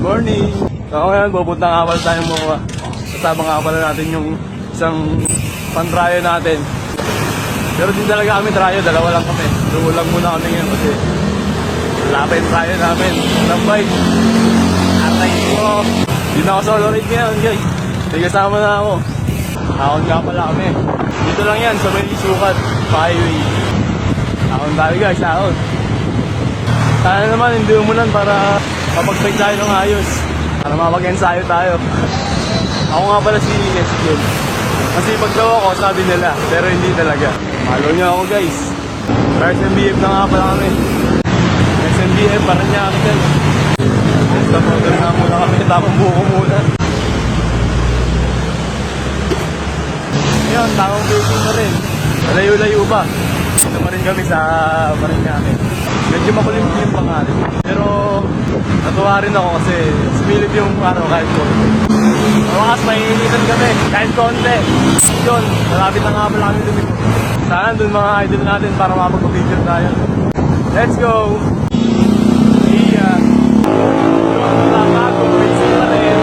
morning! So ngayon, pupunta nga pala tayong mga kasama nga pala natin yung isang pan-tryo natin. Pero din talaga kami tryo, dalawa lang kami. Dugo lang muna kami ngayon kasi wala pa yung tryo namin. Nambay! Atay ko! Hindi na ako solo ride ngayon guys. May kasama na ako. Akon nga pala kami. Dito lang yan sa may sukat, highway. Akon tayo guys, akon. Sana naman hindi umulan para mapag-fight tayo ng ayos. Para mapag-ensayo tayo. Ako nga pala si Nesjun. Kasi pag daw ako, sabi nila. Pero hindi talaga. Follow nyo ako guys. SMBF na nga pala kami. SMBF, parang niya kami guys. Basta motor na muna kami. Tapong buko muna. Ngayon, tamang facing pa rin. Malayo-layo pa. Ito pa rin kami sa Parañaque. Medyo makulimlim pa nga rin. Pero natuwa rin ako kasi sumilip yung araw kahit konti. Mawakas, mainitan kami kahit konti. Yun, malapit na nga pala kami lumito. Sana dun mga idol natin para mapag-video tayo. Let's go! Yeah. Nakakagong facing pa rin.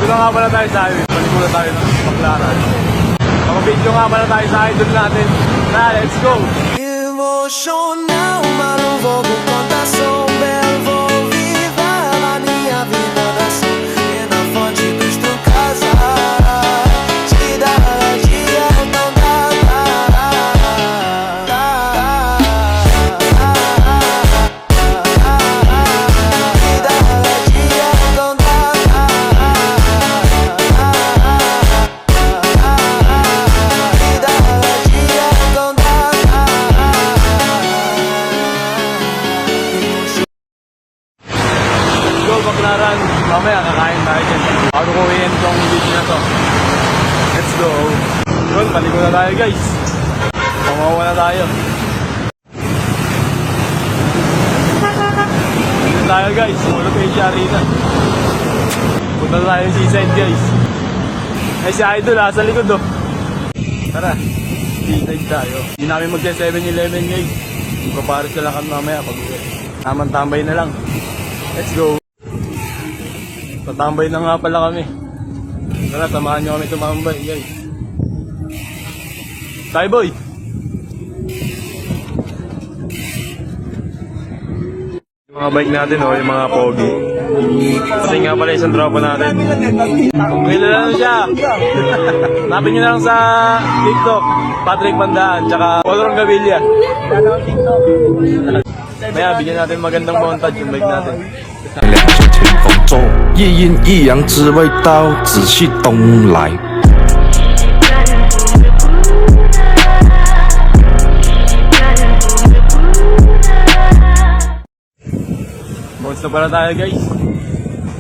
Dito nga pala tayo sa highway. Palikulan tayo ng Baclaran. Mga-video nga pala tayo sa idol natin. Na, let's go! Emocional, mas não vou com contação. Belo, vou viver a minha vida da ação. E na fonte dos casais, te dá dia, não dá. Baclaran, mamaya kakain tayo dyan. Bago ko i-end tong video na to. Let's go! Yun, paliko na tayo guys. Pamawa na tayo. Dito tayo guys, Molo Page Arena. Punta tayo sa seaside guys. Ay si Idol sa likod oh. Tara, seaside tayo. Hindi namin mag-7-11 guys. Ipaparis na lang kami mamaya pag uwi. Tamang tambay na lang. Let's go! Tatambay na nga pala kami. Tara, samahan nyo kami tumambay, guys. Tay boy! Yung mga bike natin, oh, yung mga pogi. Kasi nga pala isang tropa natin. Kung kilala na siya, napin nyo na lang sa TikTok, Patrick Pandaan, tsaka Colorong Gavilia. Maya, bigyan natin magandang montage yung bike natin. 两袖清风中，一阴一阳之味道，仔细东来。 Bones na pala tayo guys.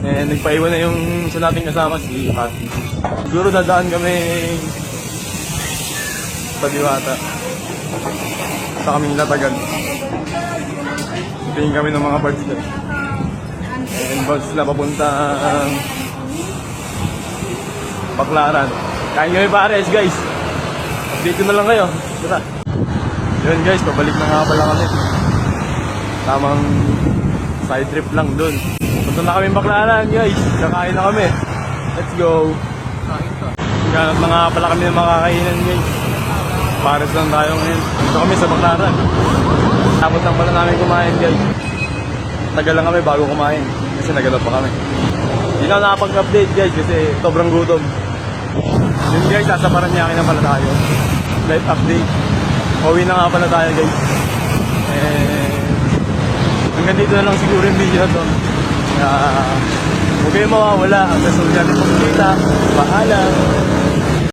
Nagpaiwan na yung isa nating kasama si Ate. Siguro dadaan kami sa Diwata. Sa kaming Latagan. Tingin kami ng mga parts doon. And bones na papunta Baclaran. Kain kami pares guys. Update na lang kayo. Tara. Yun guys, pabalik na nga pala kami. Tamang side trip lang dun. Punta na kami Baclaran guys. Kakain na kami. Let's go. Ganap na nga pala kami ng makakainan guys. Pares lang tayo ngayon. Dito kami sa Baclaran. Tapos lang pala namin kumain guys. Tagal lang kami bago kumain. Kasi nagalap pa kami. Hindi na nakapag-update guys kasi sobrang gutom. Yun guys, nasa Parañaque na pala tayo. Live update. Uwi na nga pala tayo guys. Hanggang dito na lang siguro yung video na to. Huwag kayong mawawala. Ang sasunod natin pagkita. Paalam.